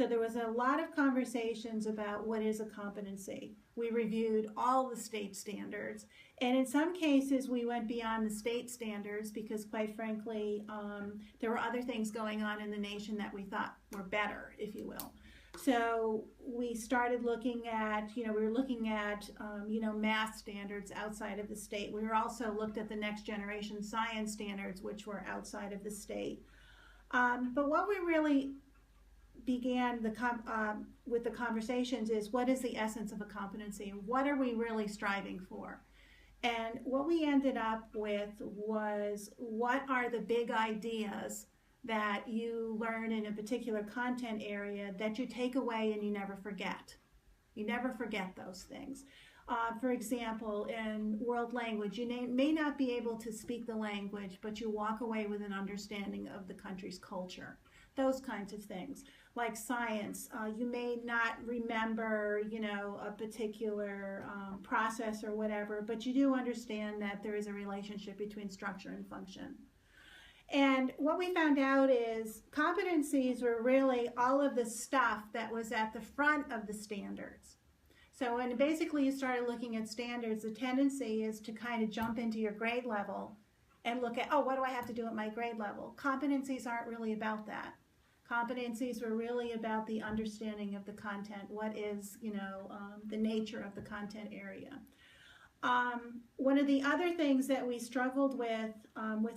So there was a lot of conversations about what is a competency. We reviewed all the state standards, and in some cases we went beyond the state standards because, quite frankly, there were other things going on in the nation that we thought were better, if you will. So we started looking at, we were looking at, math standards outside of the state. We were also looked at the next generation science standards, which were outside of the state. But what we really began with the conversations is, what is the essence of a competency? What are we really striving for? And what we ended up with was, what are the big ideas that you learn in a particular content area that you take away and you never forget? You never forget those things. For example, in world language, you may not be able to speak the language, but you walk away with an understanding of the country's culture. Those kinds of things. Like science, you may not remember, a particular process or whatever, but you do understand that there is a relationship between structure and function. And what we found out is competencies were really all of the stuff that was at the front of the standards. So when basically you started looking at standards, the tendency is to kind of jump into your grade level and look at, oh, what do I have to do at my grade level? Competencies aren't really about that. Competencies were really about the understanding of the content. What is, the nature of the content area. One of the other things that we struggled with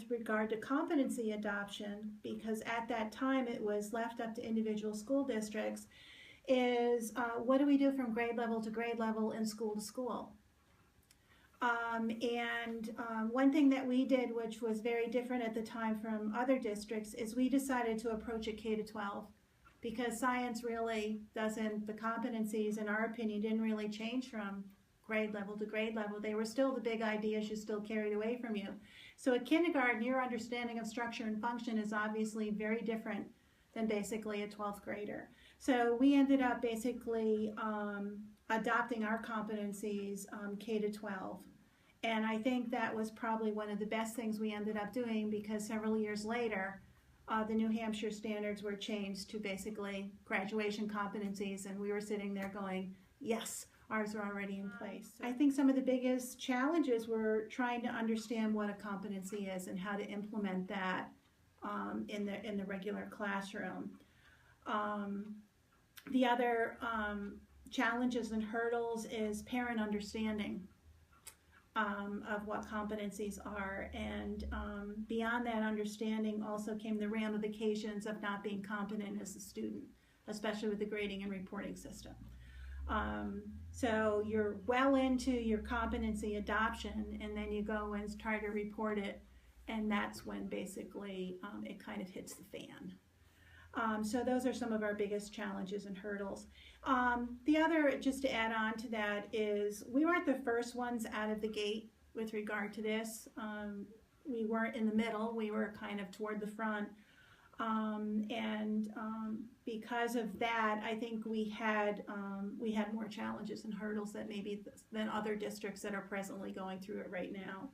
regard to competency adoption, because at that time it was left up to individual school districts, is what do we do from grade level to grade level and school to school? One thing that we did, which was very different at the time from other districts, is we decided to approach it K to 12, because science really doesn't, the competencies, in our opinion, didn't really change from grade level to grade level. They were still the big ideas you still carried away from you. So at kindergarten, your understanding of structure and function is obviously very different than basically a 12th grader. So we ended up basically adopting our competencies K to 12. And I think that was probably one of the best things we ended up doing, because several years later, the New Hampshire standards were changed to basically graduation competencies, and we were sitting there going, yes, ours are already in place. I think some of the biggest challenges were trying to understand what a competency is and how to implement that in the regular classroom. The other challenges and hurdles is parent understanding of what competencies are, and beyond that understanding also came the ramifications of not being competent as a student, especially with the grading and reporting system. So you're well into your competency adoption, and then you go and try to report it, and that's when basically it kind of hits the fan. So those are some of our biggest challenges and hurdles. The other, just to add on to that, is we weren't the first ones out of the gate with regard to this. We weren't in the middle, we were kind of toward the front. Because of that, I think we had more challenges and hurdles that maybe than other districts that are presently going through it right now.